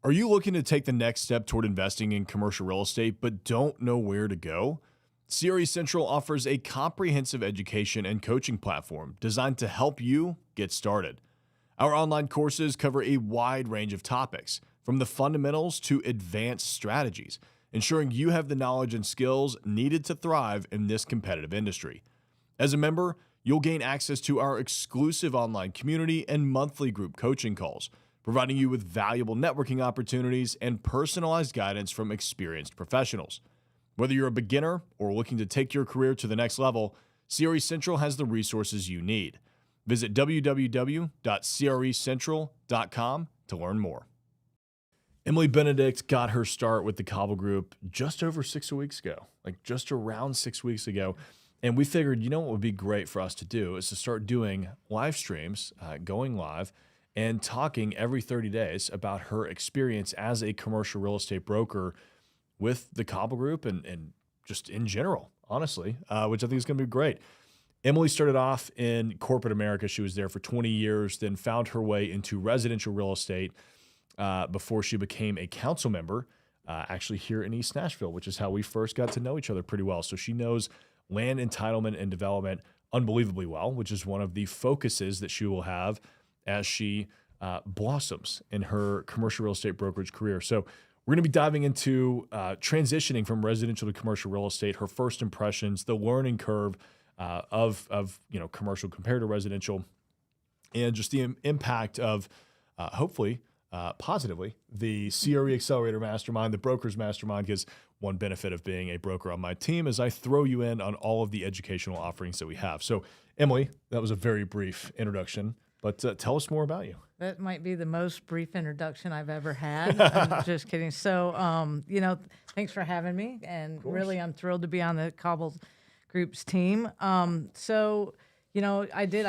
Are you looking to take the next step toward investing in commercial real estate but don't know where to go? CRE Central offers a comprehensive education and coaching platform designed to help you get started. Our online courses cover a wide range of topics, from the fundamentals to advanced strategies, ensuring you have the knowledge and skills needed to thrive in this competitive industry. As a member, you'll gain access to our exclusive online community and monthly group coaching calls, providing you with valuable networking opportunities and personalized guidance from experienced professionals. Whether you're a beginner or looking to take your career to the next level, CRE Central has the resources you need. Visit www.crecentral.com to learn more. Emily Benedict got her start with the Cauble Group just over 6 weeks ago, like just around 6 weeks ago. And we figured, what would be great for us to do is to start doing live streams, going live, and talking every 30 days about her experience as a commercial real estate broker with the Cauble Group and just in general, honestly, which I think is going to be great. Emily started off in corporate America. She was there for 20 years, then found her way into residential real estate before she became a council member, actually here in East Nashville, which is how we first got to know each other pretty well. So she knows land entitlement and development unbelievably well, which is one of the focuses that she will have as she blossoms in her commercial real estate brokerage career. So we're going to be diving into transitioning from residential to commercial real estate, her first impressions, the learning curve of commercial compared to residential, and just the impact of hopefully positively the CRE Accelerator Mastermind, the Brokers Mastermind, because one benefit of being a broker on my team is I throw you in on all of the educational offerings that we have. So Emily, that was a very brief introduction, but tell us more about you. That might be the most brief introduction I've ever had. I'm just kidding. So, thanks for having me. And really, I'm thrilled to be on the Cauble Group's team. I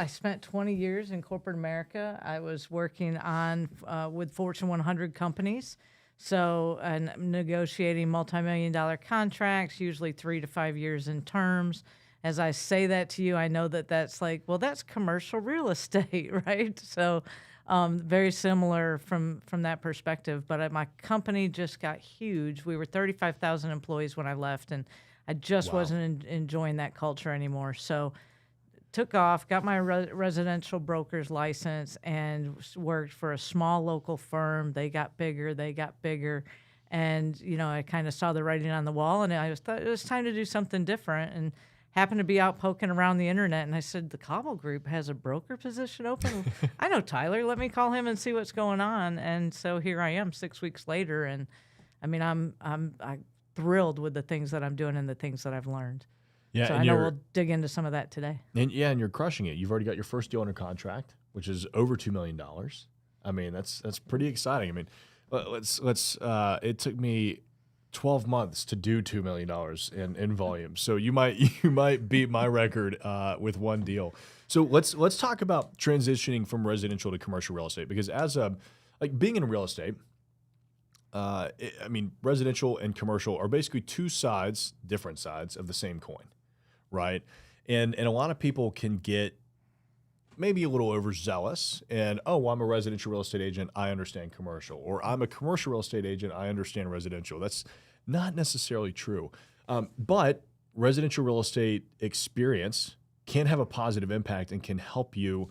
spent 20 years in corporate America. I was working on with Fortune 100 companies. So, and negotiating multi-million-dollar contracts, usually 3 to 5 years in terms. As I say that to you, I know that that's like, well, that's commercial real estate, right? So very similar from that perspective. But my company just got huge. We were 35,000 employees when I left, and I just wasn't enjoying that culture anymore. So took off, got my residential broker's license, and worked for a small local firm. They got bigger. And, I kind of saw the writing on the wall, and I thought it was time to do something different. And happened to be out poking around the internet, and I said, the Cauble Group has a broker position open. I know Tyler. Let me call him and see what's going on. And so here I am 6 weeks later, and I'm thrilled with the things that I'm doing and the things that I've learned. Yeah, so I know we'll dig into some of that today. And you're crushing it. You've already got your first deal under contract, which is over $2 million. I mean, that's pretty exciting. I mean, it took me 12 months to do $2 million in volume. So you might beat my record with one deal. So let's talk about transitioning from residential to commercial real estate, because being in real estate, residential and commercial are basically different sides of the same coin, right? And a lot of people can get maybe a little overzealous and, I'm a residential real estate agent, I understand commercial, or I'm a commercial real estate agent, I understand residential. That's not necessarily true. But residential real estate experience can have a positive impact and can help you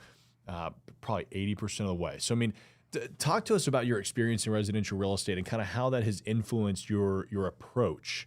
probably 80% of the way. So, talk to us about your experience in residential real estate and kind of how that has influenced your approach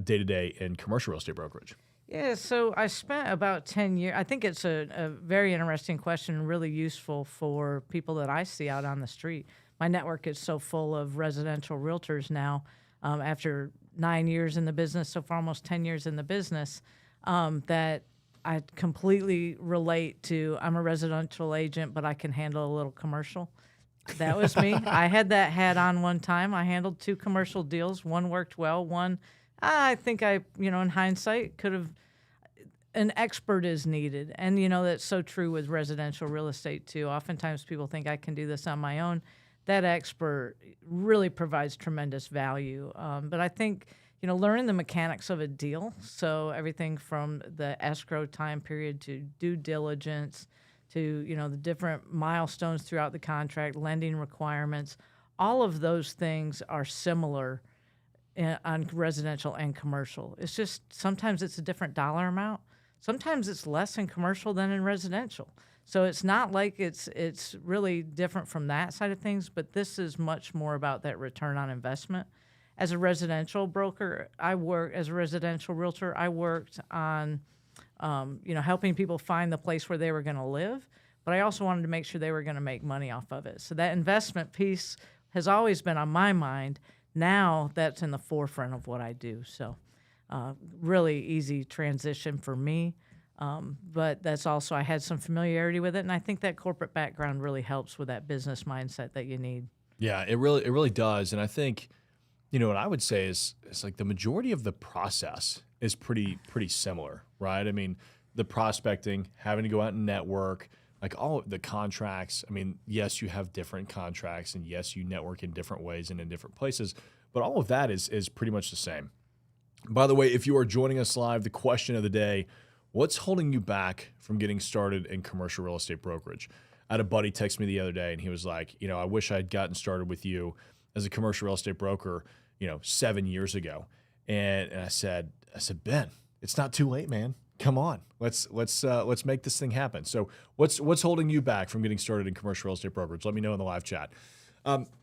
day-to-day in commercial real estate brokerage. Yeah, so I spent about 10 years. I think it's a very interesting question and really useful for people that I see out on the street. My network is so full of residential realtors now, after 9 years in the business, so far almost 10 years in the business, that I completely relate to. I'm a residential agent, but I can handle a little commercial. That was me. I had that hat on one time. I handled 2 commercial deals. One worked well. One, I think in hindsight, could have. An expert is needed. And, that's so true with residential real estate, too. Oftentimes people think I can do this on my own. That expert really provides tremendous value. But I think, learning the mechanics of a deal, so everything from the escrow time period to due diligence to, the different milestones throughout the contract, lending requirements, All of those things are similar on residential and commercial. It's just sometimes it's a different dollar amount. Sometimes it's less in commercial than in residential. So it's not like it's really different from that side of things, but this is much more about that return on investment. As a residential broker, as a residential realtor, I worked on, helping people find the place where they were going to live, but I also wanted to make sure they were going to make money off of it. So that investment piece has always been on my mind. Now that's in the forefront of what I do. So really easy transition for me. But that's also, I had some familiarity with it, and I think that corporate background really helps with that business mindset that you need. Yeah, it really does. And I think, what I would say is like the majority of the process is pretty similar, right? I mean, the prospecting, having to go out and network, like all of the contracts. I mean, yes, you have different contracts, and yes, you network in different ways and in different places, but all of that is pretty much the same. By the way, if you are joining us live, the question of the day: what's holding you back from getting started in commercial real estate brokerage? I had a buddy text me the other day, and he was like, I wish I'd gotten started with you as a commercial real estate broker, 7 years ago. And I said, Ben, it's not too late, man. Come on, let's make this thing happen. So what's holding you back from getting started in commercial real estate brokerage? Let me know in the live chat.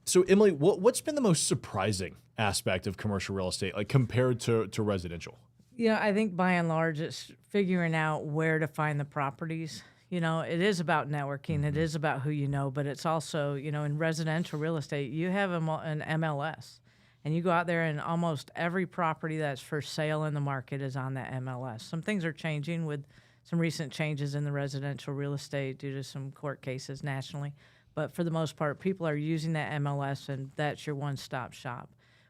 So Emily, what's been the most surprising aspect of commercial real estate, like compared to residential? I think by and large, it's figuring out where to find the properties. It is about networking. It is about who you know, but it's also, in residential real estate, you have an MLS, and you go out there and almost every property that's for sale in the market is on that MLS. Some things are changing with some recent changes in the residential real estate due to some court cases nationally. But for the most part, people are using that MLS, and that's your one-stop shop.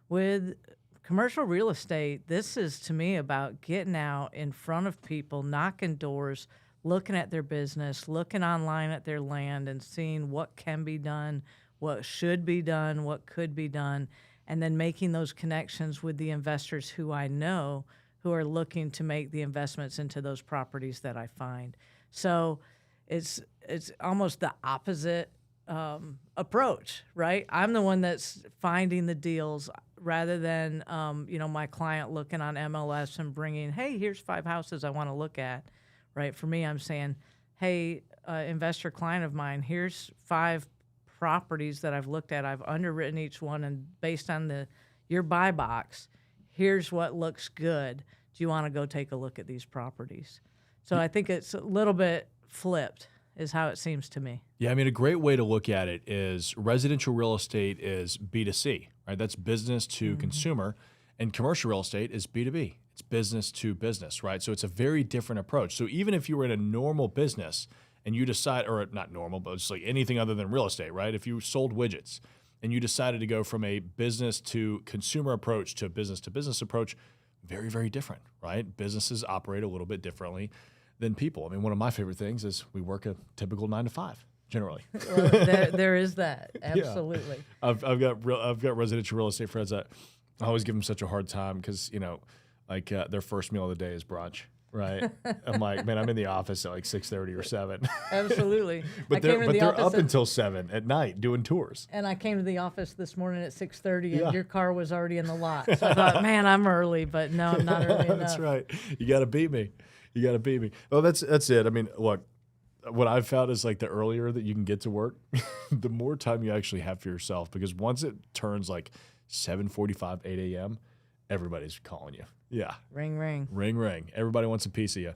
With commercial real estate, this is, to me, about getting out in front of people, knocking doors, looking at their business, looking online at their land, and seeing what can be done, what should be done, what could be done, and then making those connections with the investors who I know who are looking to make the investments into those properties that I find. So it's almost the opposite approach, right? I'm the one that's finding the deals rather than, my client looking on MLS and bringing, hey, here's 5 houses I want to look at, right? For me, I'm saying, hey, investor client of mine, here's 5 properties that I've looked at. I've underwritten each one, and based on your buy box, here's what looks good. Do you want to go take a look at these properties? So I think it's a little bit flipped is how it seems to me. Yeah, I mean, a great way to look at it is residential real estate is B2C, right? That's business to consumer, and commercial real estate is B2B. It's business to business, right? So it's a very different approach. So even if you were in a normal business and you decide, or not normal, but it's like anything other than real estate, right? If you sold widgets and you decided to go from a business to consumer approach to a business approach, very, very different, right? Businesses operate a little bit differently than people. I mean, one of my favorite things is we work a typical 9 to 5 generally. Well, there is that. Absolutely. Yeah. I've got residential real estate friends that I always give them such a hard time because, their first meal of the day is brunch. Right. I'm like, man, I'm in the office at like 6:30 or 7. Absolutely. but they're up until 7 at night doing tours. And I came to the office this morning at 6:30, and your car was already in the lot. So I thought, man, I'm early, but no, I'm not early enough. That's right. You got to beat me. Well, that's it. I mean, look, what I've found is like the earlier that you can get to work, the more time you actually have for yourself. Because once it turns like 7:45, 8 a.m., everybody's calling you. Yeah. Ring, ring. Ring, ring. Everybody wants a piece of you.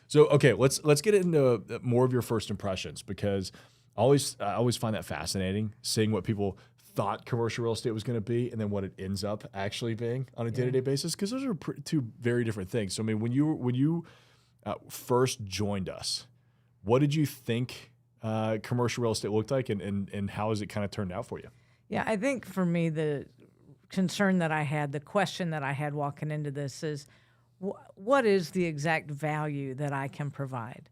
So, okay, let's get into more of your first impressions, because I always find that fascinating, seeing what people thought commercial real estate was going to be and then what it ends up actually being on a day-to-day basis, because those are two very different things. So, I mean, when you first joined us, what did you think commercial real estate looked like, and how has it kind of turned out for you? Yeah, I think for me, the concern that I had, the question that I had walking into this is, what is the exact value that I can provide?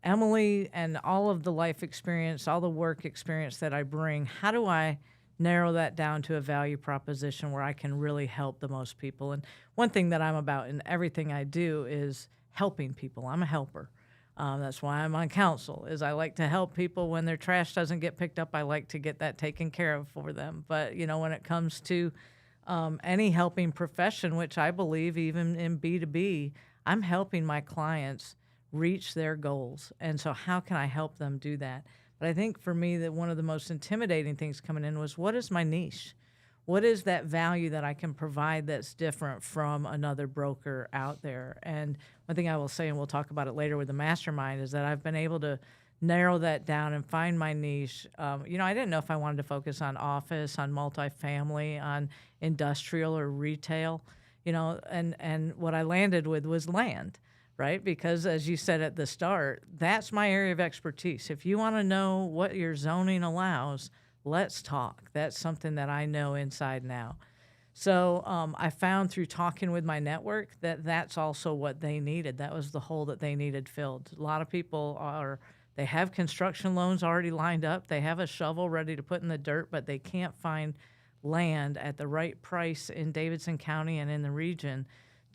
Emily and all of the life experience, all the work experience that I bring, how do I narrow that down to a value proposition where I can really help the most people? And one thing that I'm about in everything I do is helping people. I'm a helper. That's why I'm on council, is I like to help people when their trash doesn't get picked up. I like to get that taken care of for them. But, when it comes to any helping profession, which I believe even in B2B, I'm helping my clients reach their goals. And so how can I help them do that? But I think for me that one of the most intimidating things coming in was, what is my niche? What is that value that I can provide that's different from another broker out there? And one thing I will say, and we'll talk about it later with the mastermind, is that I've been able to narrow that down and find my niche. I didn't know if I wanted to focus on office, on multifamily, on industrial or retail, and what I landed with was land, right? Because as you said at the start, that's my area of expertise. If you want to know what your zoning allows, let's talk. That's something that I know inside now. So I found through talking with my network that that's also what they needed. That was the hole that they needed filled. A lot of people they have construction loans already lined up. They have a shovel ready to put in the dirt, but they can't find land at the right price in Davidson County and in the region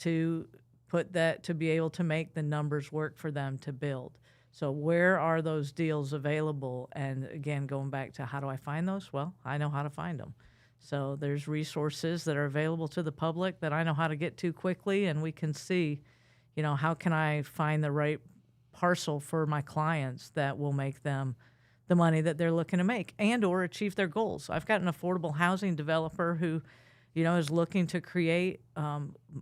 to be able to make the numbers work for them to build. So where are those deals available? And again, going back to how do I find those? Well, I know how to find them. So there's resources that are available to the public that I know how to get to quickly, and we can see, how can I find the right parcel for my clients that will make them the money that they're looking to make and or achieve their goals. I've got an affordable housing developer who, is looking to create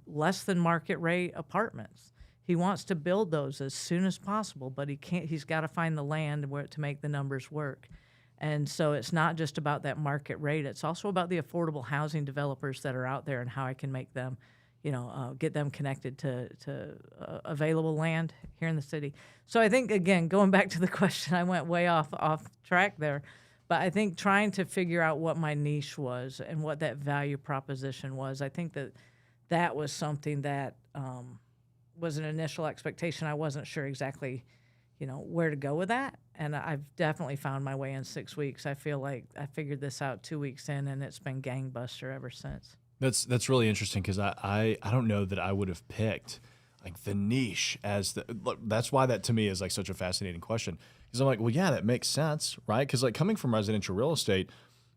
less than market rate apartments. He wants to build those as soon as possible, but he's got to find the land to make the numbers work. And so it's not just about that market rate. It's also about the affordable housing developers that are out there and how I can make them, get them connected to available land here in the city. So I think, again, going back to the question, I went way off track there. But I think trying to figure out what my niche was and what that value proposition was, I think that was something that was an initial expectation. I wasn't sure exactly, where to go with that. And I've definitely found my way in 6 weeks. I feel like I figured this out 2 weeks in, and it's been gangbuster ever since. That's really interesting because I don't know that I would have picked like the niche that's why that to me is like such a fascinating question, because I'm like, well, yeah, that makes sense, right? Because like coming from residential real estate,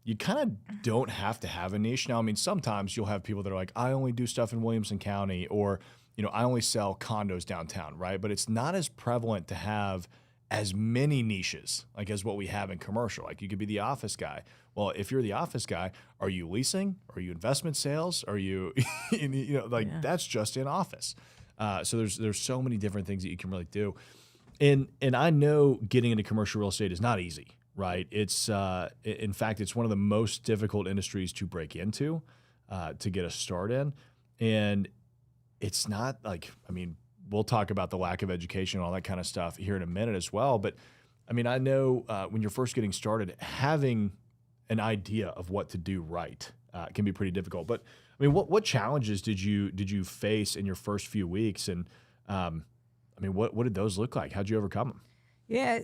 you kind of don't have to have a niche. Now, I mean, sometimes you'll have people that are like, I only do stuff in Williamson County, or I only sell condos downtown, right? But it's not as prevalent to have as many niches like as what we have in commercial. Like you could be the office guy. Well, if you're the office guy, are you leasing? Are you investment sales? Are you, that's just in office. So there's so many different things that you can really do. And I know getting into commercial real estate is not easy, right? It's in fact, it's one of the most difficult industries to break into, to get a start in. And it's not like, I mean, we'll talk about the lack of education and all that kind of stuff here in a minute as well. But I mean, I know when you're first getting started, having an idea of what to do right can be pretty difficult. But I mean, what challenges did you face in your first few weeks? And I mean, what did those look like? How'd you overcome them? Yeah,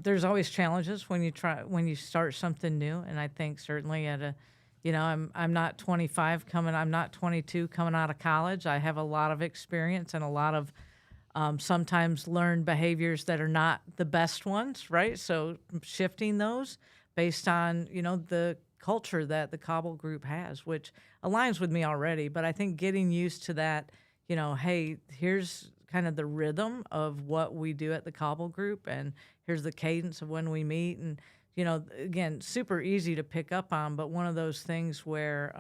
there's always challenges when you start something new. And I think certainly I'm not 25 I'm not 22 coming out of college. I have a lot of experience and a lot of sometimes learned behaviors that are not the best ones, right? So shifting those based on, the culture that the Cauble Group has, which aligns with me already. But I think getting used to that, hey, here's kind of the rhythm of what we do at the Cauble Group, and here's the cadence of when we meet. And, again, super easy to pick up on, but one of those things where,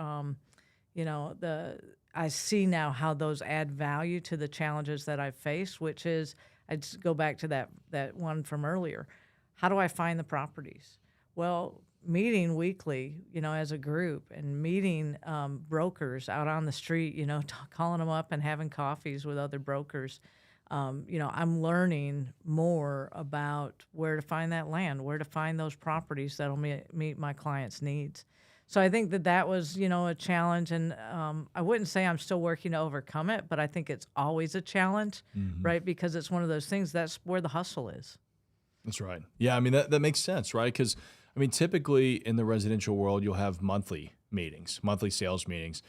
I see now how those add value to the challenges that I've faced, which is, I just go back to that one from earlier. How do I find the properties? Well, meeting weekly, as a group, and meeting brokers out on the street, calling them up and having coffees with other brokers. I'm learning more about where to find that land, where to find those properties that'll meet my clients' needs. So I think that was, a challenge, and I wouldn't say I'm still working to overcome it, but I think it's always a challenge, right? Because it's one of those things, that's where the hustle is. That's right. Yeah, I mean, that makes sense, right? Because, I mean, typically in the residential world, you'll have monthly meetings, monthly sales meetings,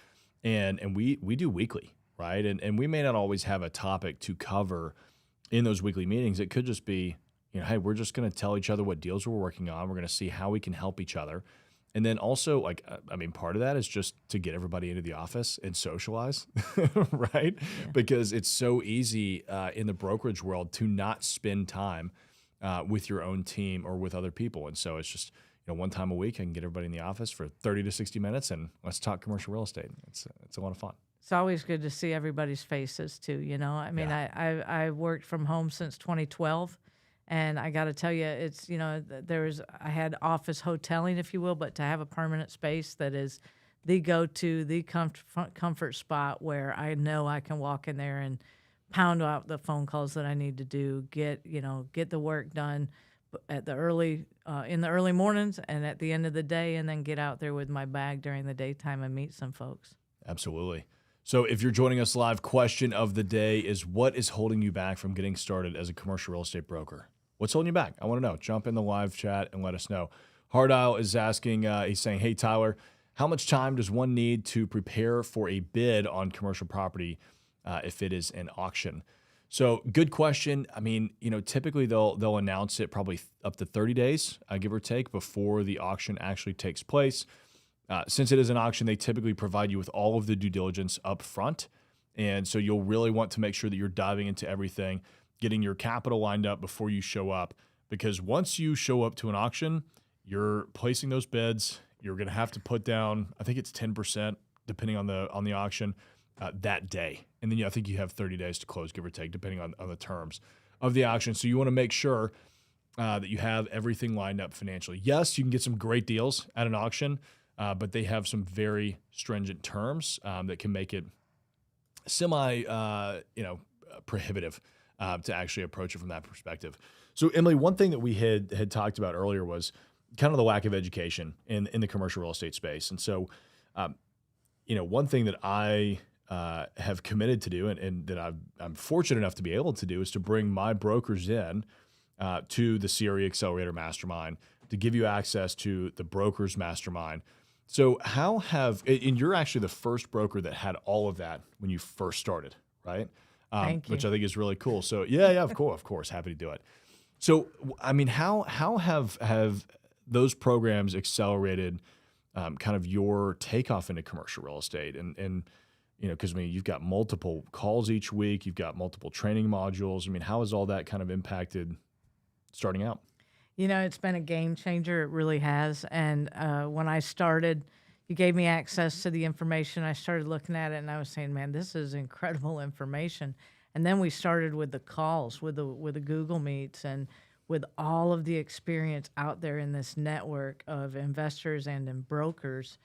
and we do weekly, right? And we may not always have a topic to cover in those weekly meetings, it could just be, hey, we're just going to tell each other what deals we're working on. We're going to see how we can help each other. And then also, part of that is just to get everybody into the office and socialize, right? Yeah. Because it's so easy in the brokerage world to not spend time with your own team or with other people. And so it's just, one time a week, I can get everybody in the office for 30 to 60 minutes and let's talk commercial real estate. It's a lot of fun. It's always good to see everybody's faces too. I worked from home since 2012. And I got to tell you, it's, I had office hoteling, if you will, but to have a permanent space that is the go-to, the comfort spot where I know I can walk in there and pound out the phone calls that I need to do, get the work done at in the early mornings and at the end of the day, and then get out there with my bag during the daytime and meet some folks. Absolutely. So if you're joining us live, question of the day is, what is holding you back from getting started as a commercial real estate broker? What's holding you back? I want to know. Jump in the live chat and let us know. Hardile is asking, he's saying, hey, Tyler, how much time does one need to prepare for a bid on commercial property if it is an auction? So good question. Typically they'll announce it probably up to 30 days, give or take, before the auction actually takes place. Since it is an auction, they typically provide you with all of the due diligence up front. And so you'll really want to make sure that you're diving into everything, getting your capital lined up before you show up, because once you show up to an auction, you're placing those bids. You're going to have to put down, I think it's 10%, depending on the auction that day. And then I think you have 30 days to close, give or take, depending on the terms of the auction. So you want to make sure that you have everything lined up financially. Yes, you can get some great deals at an auction, but they have some very stringent terms that can make it prohibitive to actually approach it from that perspective. So Emily, one thing that we had talked about earlier was kind of the lack of education in the commercial real estate space. And so, one thing that I have committed to do and that I'm fortunate enough to be able to do is to bring my brokers in to the CRE Accelerator Mastermind to give you access to the Brokers Mastermind. So and you're actually the first broker that had all of that when you first started, right? Thank you. Which I think is really cool. So yeah, of course, happy to do it. So, how have those programs accelerated kind of your takeoff into commercial real estate? And because you've got multiple calls each week, you've got multiple training modules. How has all that kind of impacted starting out? It's been a game changer. It really has. And when I started, you gave me access to the information. I started looking at it and I was saying, man, this is incredible information. And then we started with the calls, with the Google Meets, and with all of the experience out there in this network of investors and in brokers.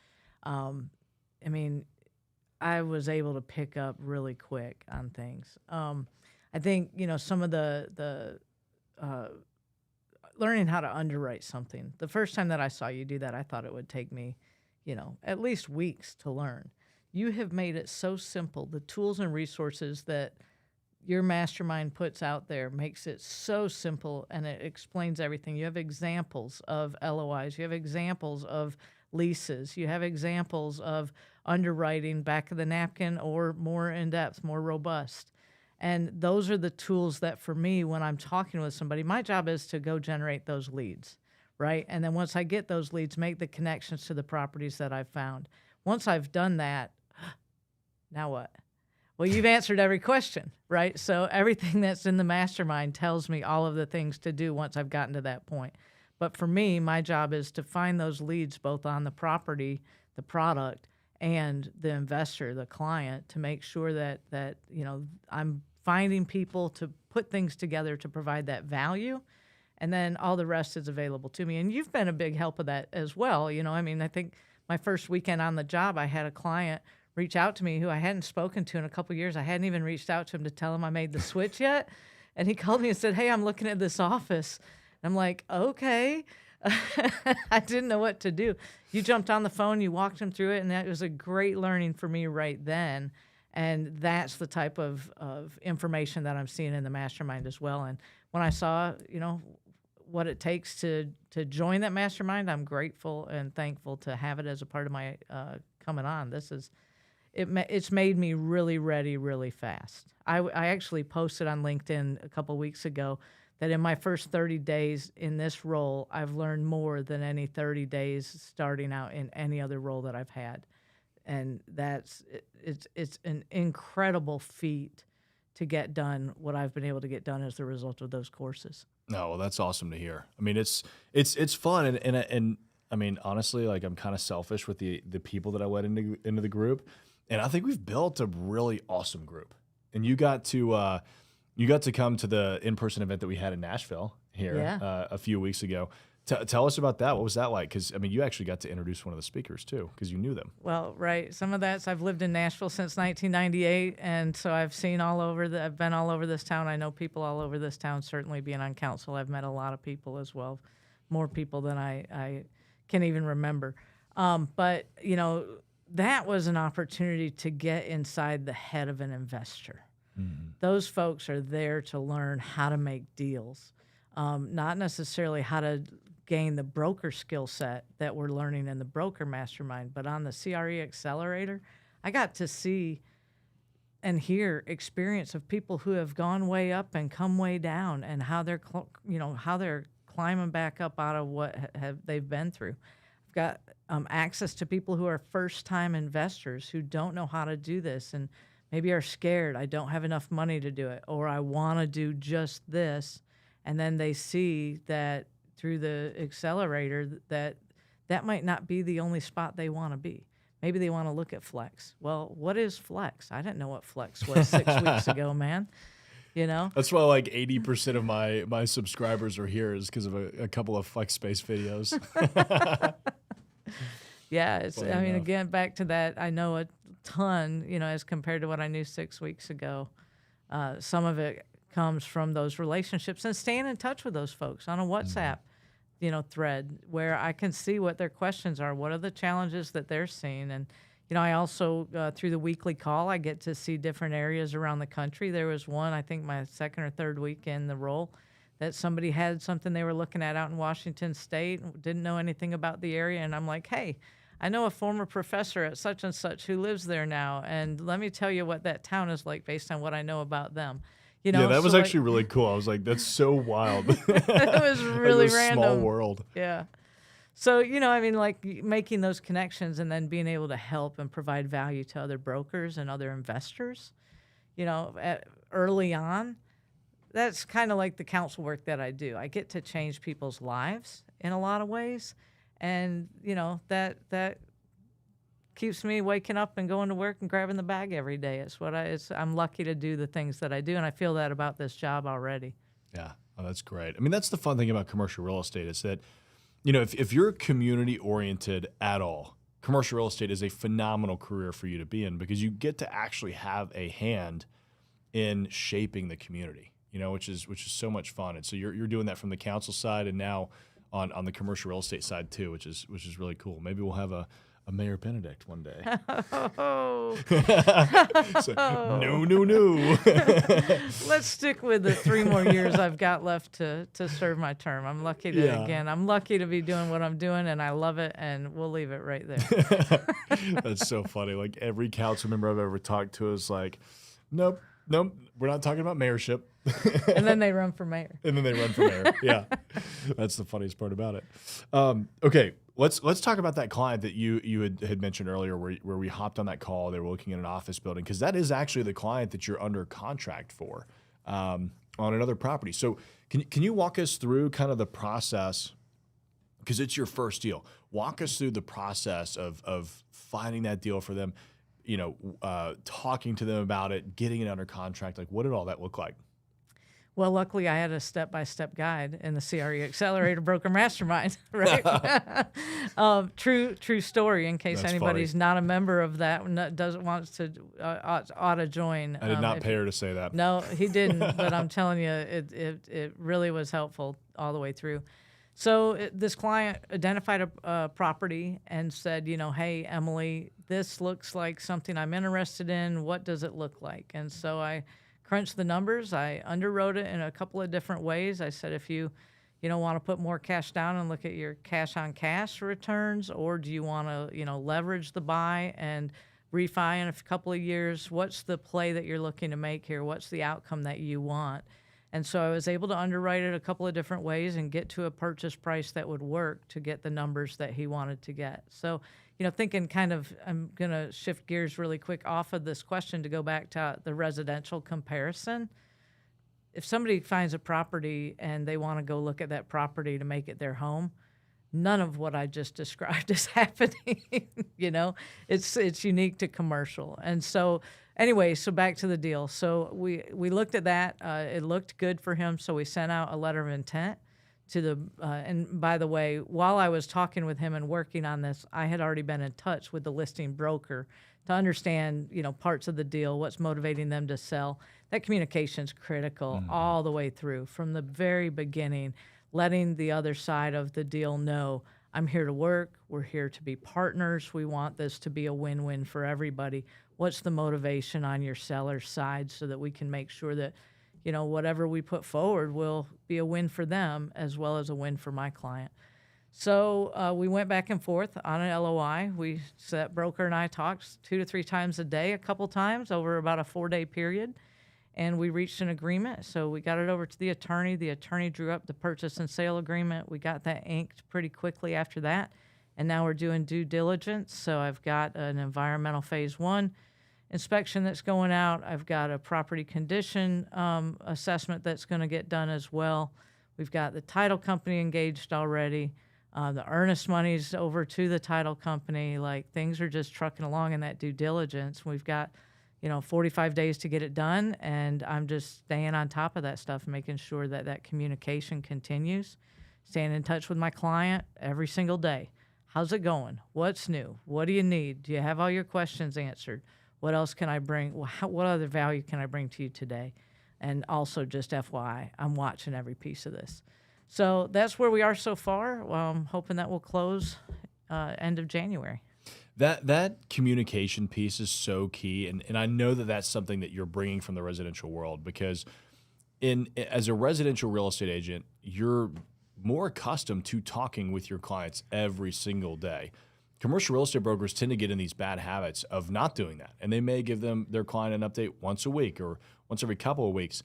I was able to pick up really quick on things. I think, some of the learning how to underwrite something. The first time that I saw you do that, I thought it would take me, at least weeks to learn. You have made it so simple. The tools and resources that your mastermind puts out there makes it so simple, and it explains everything. You have examples of LOIs. You have examples of leases. You have examples of underwriting back of the napkin or more in-depth, more robust. And those are the tools that, for me, when I'm talking with somebody, my job is to go generate those leads, right? And then once I get those leads, make the connections to the properties that I've found. Once I've done that, now what? Well, you've answered every question, right? So everything that's in the mastermind tells me all of the things to do once I've gotten to that point. But for me, my job is to find those leads both on the property, the product, and the investor, the client, to make sure that I'm finding people to put things together to provide that value, and then all the rest is available to me. And you've been a big help of that as well. I think my first weekend on the job, I had a client reach out to me who I hadn't spoken to in a couple of years. I hadn't even reached out to him to tell him I made the switch yet. And he called me and said, hey, I'm looking at this office. And I'm like, okay. I didn't know what to do. You jumped on the phone, you walked him through it, and that was a great learning for me right then. And that's the type of information that I'm seeing in the mastermind as well. And when I saw, what it takes to join that mastermind, I'm grateful and thankful to have it as a part of my coming on. it's made me really ready really fast. I actually posted on LinkedIn a couple weeks ago that in my first 30 days in this role, I've learned more than any 30 days starting out in any other role that I've had. And it's an incredible feat to get done what I've been able to get done as the result of those courses. No, well, that's awesome to hear. I mean, it's fun, and I mean, honestly, like I'm kind of selfish with the people that I let into the group, and I think we've built a really awesome group. And you got to come to the in-person event that we had in Nashville here a few weeks ago. Tell us about that. What was that like? Because, I mean, you actually got to introduce one of the speakers, too, because you knew them. Well, right. Some of that's I've lived in Nashville since 1998, and so I've seen I've been all over this town. I know people all over this town, certainly being on council. I've met a lot of people as well, more people than I can even remember. But, you know, that was an opportunity to get inside the head of an investor. Mm-hmm. Those folks are there to learn how to make deals, not necessarily how to gain the broker skill set that we're learning in the broker mastermind, but on the CRE Accelerator, I got to see and hear experience of people who have gone way up and come way down, and how they're climbing back up out of what they've been through. I've got access to people who are first-time investors who don't know how to do this and maybe are scared. I don't have enough money to do it, or I want to do just this, and then they see that through the accelerator that might not be the only spot they want to be. Maybe they want to look at flex. Well, what is flex? I didn't know what flex was 6 weeks ago, man. You know? That's why like 80% of my subscribers are here, is because of a couple of flex space videos. Yeah, I mean, again, back to that, I know a ton, you know, as compared to what I knew 6 weeks ago. Some of it comes from those relationships and staying in touch with those folks on a WhatsApp, you know, thread where I can see what their questions are, what are the challenges that they're seeing. And, you know, I also, through the weekly call, I get to see different areas around the country. There was one, I think my second or third week in the role, that somebody had something they were looking at out in Washington State, didn't know anything about the area. And I'm like, hey, I know a former professor at such and such who lives there now, and let me tell you what that town is like based on what I know about them. You know, yeah, that was actually really cool. I was like, that's so wild. It was really like random. Small world. Yeah. So, you know, I mean, like making those connections and then being able to help and provide value to other brokers and other investors, you know, early on, that's kind of like the council work that I do. I get to change people's lives in a lot of ways. And, you know, that keeps me waking up and going to work and grabbing the bag every day. I'm lucky to do the things that I do, and I feel that about this job already. Yeah, oh, that's great. I mean, that's the fun thing about commercial real estate is that, you know, if you're community oriented at all, commercial real estate is a phenomenal career for you to be in, because you get to actually have a hand in shaping the community, you know, which is so much fun. And so you're doing that from the council side, and now on the commercial real estate side too, which is really cool. Maybe we'll have a Mayor Benedict one day. So, no. Let's stick with the 3 more years I've got left to serve my term. I'm lucky to be doing what I'm doing, and I love it, and we'll leave it right there. That's so funny. Like every council member I've ever talked to is like, nope, we're not talking about mayorship. And then they run for mayor. Yeah. That's the funniest part about it. Okay. Let's talk about that client that you had mentioned earlier, where we hopped on that call. They were looking at an office building, because that is actually the client that you're under contract for on another property. So can you walk us through kind of the process, because it's your first deal? Walk us through the process of finding that deal for them, you know, talking to them about it, getting it under contract. Like, what did all that look like? Well, luckily, I had a step-by-step guide in the CRE Accelerator Broker Mastermind, right? True story, in case anybody's not a member of that, ought to join. I did not pay her to say that. No, he didn't, but I'm telling you, it really was helpful all the way through. So this client identified a property and said, you know, hey, Emily, this looks like something I'm interested in. What does it look like? And so I crunched the numbers. I underwrote it in a couple of different ways. I said, if you want to put more cash down and look at your cash on cash returns, or do you want to, you know, leverage the buy and refi in a couple of years? What's the play that you're looking to make here? What's the outcome that you want? And so I was able to underwrite it a couple of different ways and get to a purchase price that would work to get the numbers that he wanted to get. So, thinking kind of, I'm going to shift gears really quick off of this question to go back to the residential comparison. If somebody finds a property and they want to go look at that property to make it their home, none of what I just described is happening. It's unique to commercial. And so anyway, so back to the deal. So we looked at that. It looked good for him. So we sent out a letter of intent to the, and by the way, while I was talking with him and working on this, I had already been in touch with the listing broker to understand, parts of the deal, what's motivating them to sell. That communication is critical all the way through from the very beginning, letting the other side of the deal know, I'm here to work. We're here to be partners. We want this to be a win-win for everybody. What's the motivation on your seller's side so that we can make sure that, whatever we put forward will be a win for them as well as a win for my client. So we went back and forth on an LOI. Broker and I talked 2 to 3 times a day, a couple times over about a 4-day period, and we reached an agreement. So we got it over to the attorney. The attorney drew up the purchase and sale agreement. We got that inked pretty quickly after that, and now we're doing due diligence. So I've got an environmental phase 1 inspection that's going out. I've got a property condition assessment that's going to get done as well. We've got the title company engaged already. The earnest money's over to the title company. Like, things are just trucking along in that due diligence. We've got, 45 days to get it done, and I'm just staying on top of that stuff, making sure that that communication continues, staying in touch with my client every single day. How's it going? What's new? What do you need? Do you have all your questions answered? What else can I bring? What other value can I bring to you today? And also, just FYI, I'm watching every piece of this. So that's where we are so far. Well, I'm hoping that will close end of January. That communication piece is so key, and I know that that's something that you're bringing from the residential world, because as a residential real estate agent, you're more accustomed to talking with your clients every single day. Commercial real estate brokers tend to get in these bad habits of not doing that, and they may give their client an update once a week or once every couple of weeks.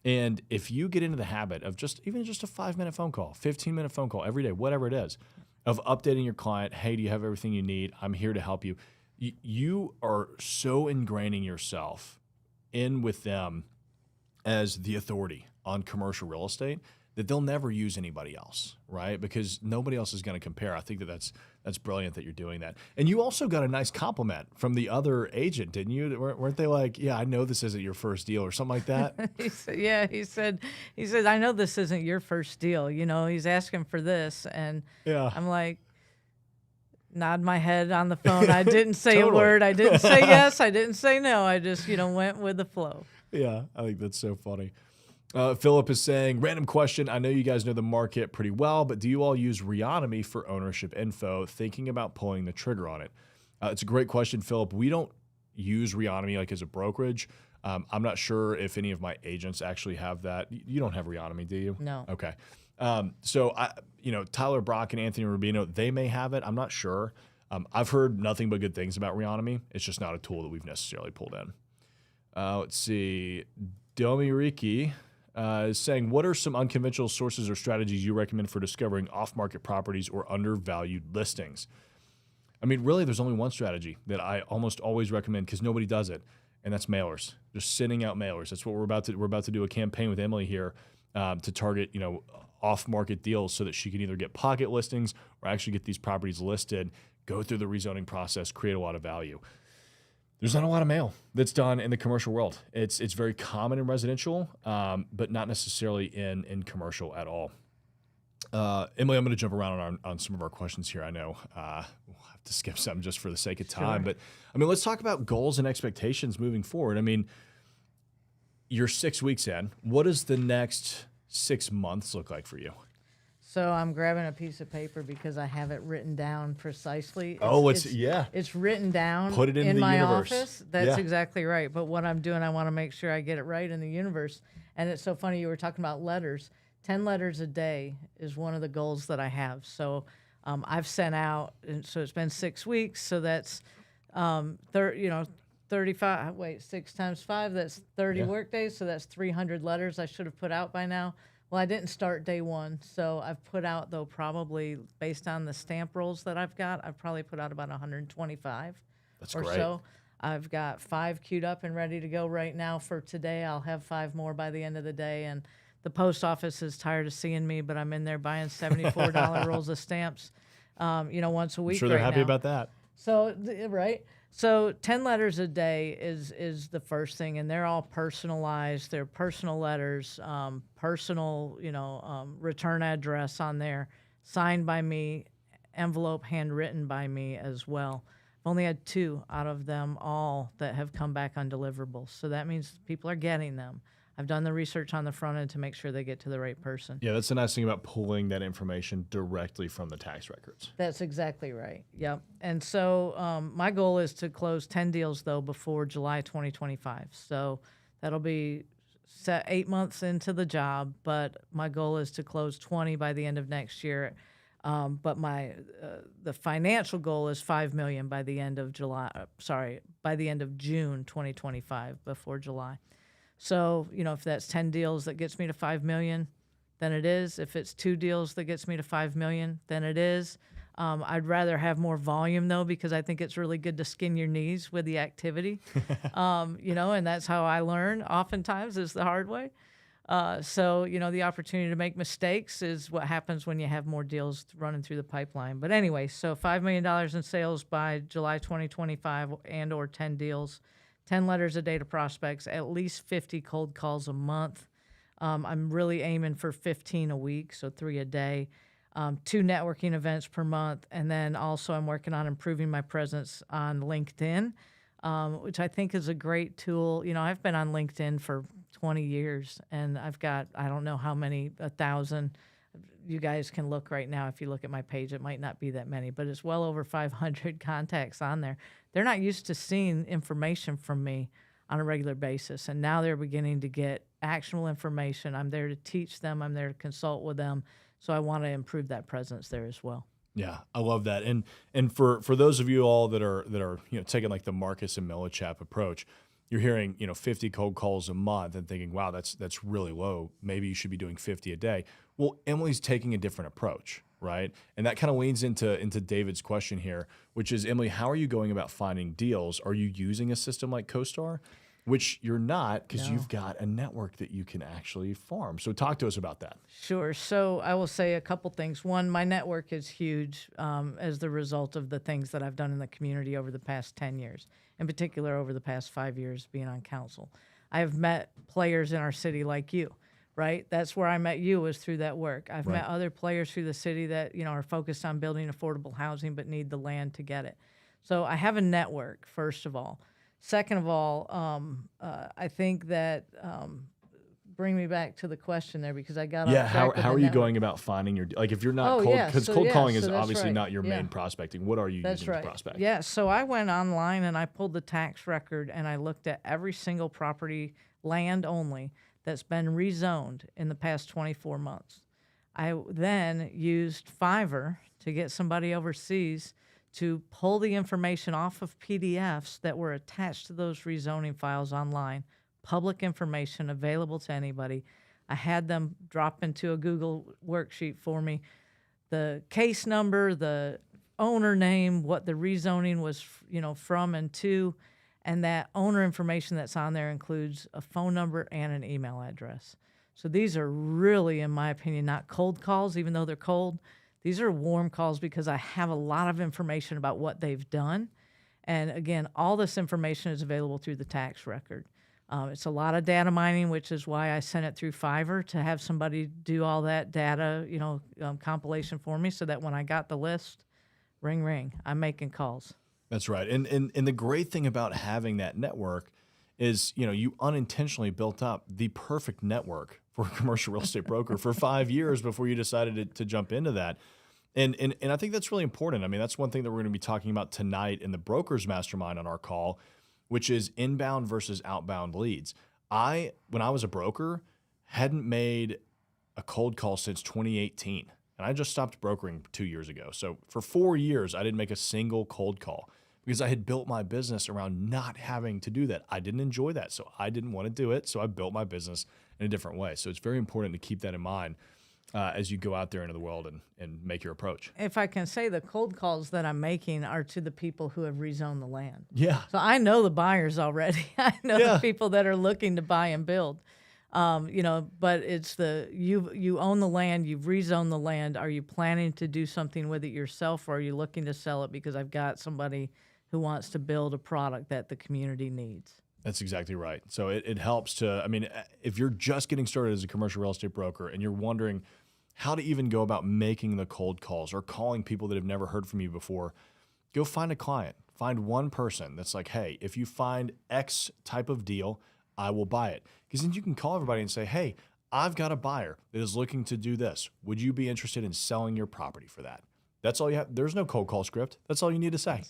And if you get into the habit of even just a 5-minute phone call, 15-minute phone call every day, whatever it is, of updating your client, hey, do you have everything you need? I'm here to help you. You are so ingraining yourself in with them as the authority on commercial real estate that they'll never use anybody else, right? Because nobody else is going to compare. I think that's brilliant that you're doing that. And you also got a nice compliment from the other agent, didn't you? Weren't they like, yeah, I know this isn't your first deal or something like that? He said, I know this isn't your first deal. He's asking for this. And yeah. I'm like, nod my head on the phone. I didn't say Totally. a word. I didn't say yes. I didn't say no. I just, went with the flow. Yeah, I think that's so funny. Philip is saying, random question. I know you guys know the market pretty well, but do you all use Reonomy for ownership info? Thinking about pulling the trigger on it. It's a great question, Philip. We don't use Reonomy like as a brokerage. I'm not sure if any of my agents actually have that. You don't have Reonomy, do you? No. Okay. So Tyler Brock and Anthony Rubino, they may have it. I'm not sure. I've heard nothing but good things about Reonomy. It's just not a tool that we've necessarily pulled in. Let's see. Ricki is saying, what are some unconventional sources or strategies you recommend for discovering off-market properties or undervalued listings? I mean, really, there's only one strategy that I almost always recommend because nobody does it, and that's mailers. Just sending out mailers. That's what we're about to do a campaign with Emily here to target, off-market deals so that she can either get pocket listings or actually get these properties listed, go through the rezoning process, create a lot of value. There's not a lot of mail that's done in the commercial world. It's very common in residential, but not necessarily in commercial at all. Emily, I'm going to jump around on some of our questions here. I know we'll have to skip some just for the sake of time. Sure. But, let's talk about goals and expectations moving forward. You're 6 weeks in. What does the next 6 months look like for you? So I'm grabbing a piece of paper because I have it written down precisely. It's written down. Put it in the my universe. office. That's exactly right. But what I'm doing, I want to make sure I get it right in the universe. And it's so funny, you were talking about letters. 10 letters a day is one of the goals that I have. So I've sent out, and so it's been 6 weeks. So that's You know, 35, wait, 6 times 5, that's 30 Yeah. work days. So that's 300 letters I should have put out by now. Well, I didn't start day one. So I've put out, though, probably based on the stamp rolls that I've got, I've probably put out about 125 That's or great. so. I've got 5 queued up and ready to go right now for today. I'll have 5 more by the end of the day. And the post office is tired of seeing me, but I'm in there buying $74 rolls of stamps, you know, once a I'm week. sure they're right happy now. about that. So, right. So 10 letters a day is the first thing, and they're all personalized. They're personal letters, personal, you know, return address on there, signed by me, envelope handwritten by me as well. I've only had 2 out of them all that have come back undeliverables. So that means people are getting them. I've done the research on the front end to make sure they get to the right person. Yeah, that's the nice thing about pulling that information directly from the tax records. That's exactly right. Yep. And so my goal is to close 10 deals, though, before July 2025. So that'll be 8 months into the job, but my goal is to close 20 by the end of next year. But the financial goal is $5 million by the end of by the end of June 2025, before July. So, you know, if that's 10 deals that gets me to 5 million, then it is. If it's 2 deals that gets me to 5 million, then it is. I'd rather have more volume, though, because I think it's really good to skin your knees with the activity. You know, and that's how I learn oftentimes, is the hard way. So, you know, the opportunity to make mistakes is what happens when you have more deals running through the pipeline. But anyway, so $5 million in sales by July 2025 and or 10 deals. 10 letters a day to prospects, at least 50 cold calls a month. I'm really aiming for 15 a week, so 3 a day. 2 networking events per month. And then also I'm working on improving my presence on LinkedIn, which I think is a great tool. You know, I've been on LinkedIn for 20 years, and I've got, I don't know how many, 1,000. You guys can look right now. If you look at my page, it might not be that many, but it's well over 500 contacts on there. They're not used to seeing information from me on a regular basis, and now they're beginning to get actionable information. I'm there to teach them. I'm there to consult with them. So I want to improve that presence there as well. Yeah, I love that. And for those of you all that are you know, taking like the Marcus and Millichap approach, you're hearing, you know, 50 cold calls a month and thinking, wow, that's really low. Maybe you should be doing 50 a day. Well, Emily's taking a different approach, right? And that kind of leads into David's question here, which is, Emily, how are you going about finding deals? Are you using a system like CoStar? Which you're not, because No. you've got a network that you can actually farm. So talk to us about that. Sure. So I will say a couple things. One, my network is huge as the result of the things that I've done in the community over the past 10 years, in particular over the past 5 years being on council. I have met players in our city like you, right? That's where I met you, was through that work. I've met other players through the city that, you know, are focused on building affordable housing but need the land to get it. So I have a network, first of all. Second of all, I think that bring me back to the question there, because I got off track with how the are you network. going about finding your, like, if you're not cold, because so cold calling is that's obviously right. not your Yeah. main prospecting. What are you That's using right. to prospect? Yeah, so I went online and I pulled the tax record and I looked at every single property, land only, that's been rezoned in the past 24 months. I then used Fiverr to get somebody overseas to pull the information off of PDFs that were attached to those rezoning files online, public information available to anybody. I had them drop into a Google worksheet for me the case number, the owner name, what the rezoning was, you know, from and to, and that owner information that's on there includes a phone number and an email address. So these are really, in my opinion, not cold calls, even though they're cold. These are warm calls because I have a lot of information about what they've done. And again, all this information is available through the tax record. It's a lot of data mining, which is why I sent it through Fiverr to have somebody do all that data, you know, compilation for me, so that when I got the list, ring, ring, I'm making calls. That's right. And the great thing about having that network is, you know, you unintentionally built up the perfect network for a commercial real estate broker for 5 years before you decided to jump into that. And I think that's really important. I mean, that's one thing that we're going to be talking about tonight in the Brokers Mastermind on our call, which is inbound versus outbound leads. When I was a broker, hadn't made a cold call since 2018. And I just stopped brokering 2 years ago. So for 4 years, I didn't make a single cold call because I had built my business around not having to do that. I didn't enjoy that, so I didn't want to do it. So I built my business in a different way. So it's very important to keep that in mind as you go out there into the world and make your approach. If I can say, the cold calls that I'm making are to the people who have rezoned the land. Yeah. So I know the buyers already. I know the people that are looking to buy and build. But it's you own the land, you've rezoned the land. Are you planning to do something with it yourself, or are you looking to sell it because I've got somebody who wants to build a product that the community needs? That's exactly right. So it helps to, if you're just getting started as a commercial real estate broker and you're wondering how to even go about making the cold calls or calling people that have never heard from you before, go find a client. Find one person that's like, hey, if you find X type of deal, I will buy it. Because then you can call everybody and say, hey, I've got a buyer that is looking to do this. Would you be interested in selling your property for that? That's all you have. There's no cold call script. That's all you need to say.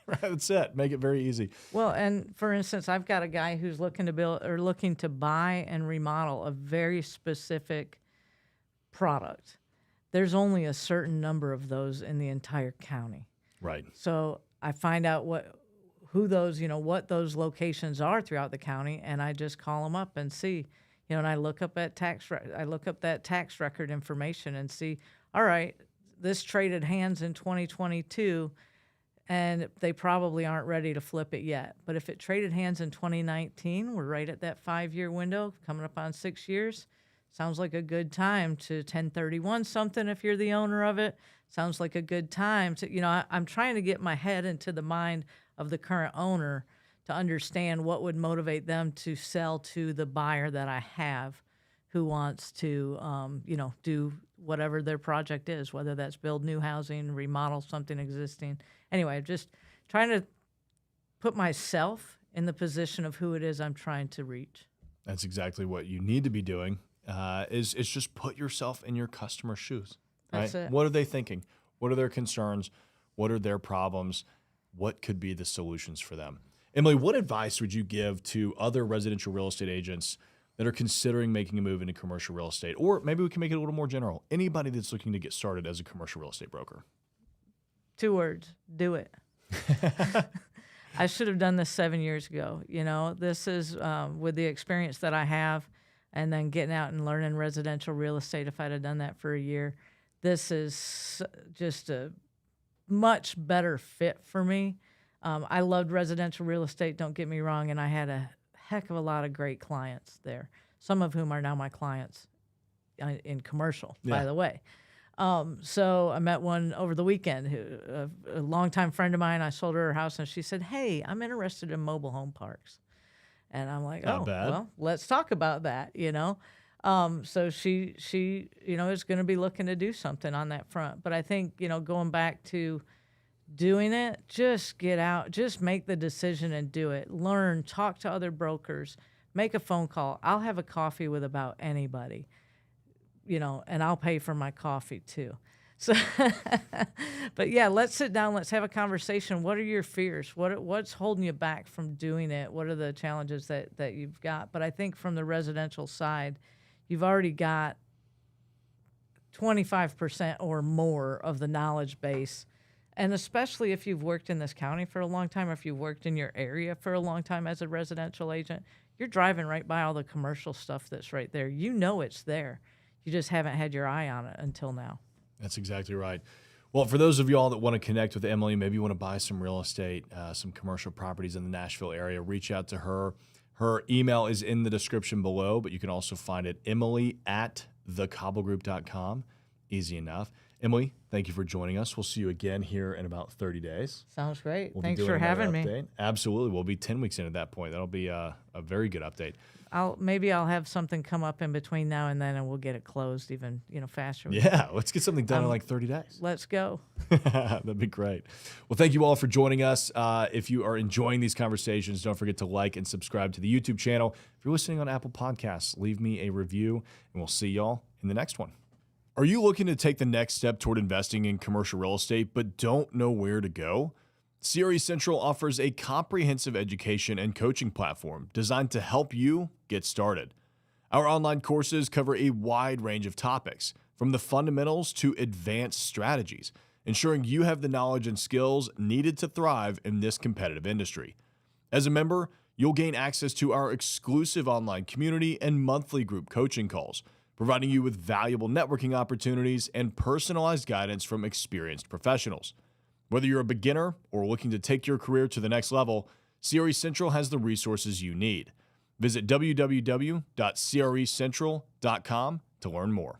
Right, that's it. Make it very easy. Well, and for instance, I've got a guy who's looking to build or looking to buy and remodel a very specific product. There's only a certain number of those in the entire county. Right. So I find out what those locations are throughout the county, and I just call them up and see, and I look up that tax record information and see, all right, this traded hands in 2022, and they probably aren't ready to flip it yet. But if it traded hands in 2019, we're right at that 5-year window, coming up on 6 years. Sounds like a good time to 1031 something if you're the owner of it. Sounds like a good time to, I'm trying to get my head into the mind of the current owner to understand what would motivate them to sell to the buyer that I have who wants to, do whatever their project is, whether that's build new housing, remodel something existing. Anyway, just trying to put myself in the position of who it is I'm trying to reach. That's exactly what you need to be doing. Is just put yourself in your customer's shoes. Right? That's it. What are they thinking? What are their concerns? What are their problems? What could be the solutions for them? Emily, what advice would you give to other residential real estate agents that are considering making a move into commercial real estate? Or maybe we can make it a little more general. Anybody that's looking to get started as a commercial real estate broker. 2 words: do it. I should have done this 7 years ago. This is with the experience that I have, and then getting out and learning residential real estate. If I'd have done that for a year, this is just a much better fit for me. I loved residential real estate, don't get me wrong, and I had a heck of a lot of great clients there, some of whom are now my clients in commercial, by the way. So I met one over the weekend, a longtime friend of mine. I sold her house, and she said, hey, I'm interested in mobile home parks. And I'm like, Not bad. Well, let's talk about that, So she is going to be looking to do something on that front. But I think, going back to doing it, just get out, just make the decision and do it. Learn, talk to other brokers, make a phone call. I'll have a coffee with about anybody, and I'll pay for my coffee too. So, but yeah, let's sit down. Let's have a conversation. What are your fears? What's holding you back from doing it? What are the challenges that you've got? But I think from the residential side, you've already got 25% or more of the knowledge base. And especially if you've worked in this county for a long time, or if you've worked in your area for a long time as a residential agent, you're driving right by all the commercial stuff that's right there. It's there. You just haven't had your eye on it until now. That's exactly right. Well, for those of y'all that want to connect with Emily, maybe you want to buy some real estate, some commercial properties in the Nashville area, reach out to her. Her email is in the description below, but you can also find it emily@thecaublegroup.com. Easy enough. Emily, thank you for joining us. We'll see you again here in about 30 days. Sounds great. We'll Thanks for having me. Update. Absolutely. We'll be 10 weeks in at that point. That'll be a very good update. Maybe I'll have something come up in between now and then, and we'll get it closed even faster. Yeah, let's get something done in like 30 days. Let's go. That'd be great. Well, thank you all for joining us. If you are enjoying these conversations, don't forget to like and subscribe to the YouTube channel. If you're listening on Apple Podcasts, leave me a review, and we'll see y'all in the next one. Are you looking to take the next step toward investing in commercial real estate but don't know where to go? CRE Central offers a comprehensive education and coaching platform designed to help you get started. Our online courses cover a wide range of topics, from the fundamentals to advanced strategies, ensuring you have the knowledge and skills needed to thrive in this competitive industry. As a member, you'll gain access to our exclusive online community and monthly group coaching calls, providing you with valuable networking opportunities and personalized guidance from experienced professionals. Whether you're a beginner or looking to take your career to the next level, CRE Central has the resources you need. Visit www.crecentral.com to learn more.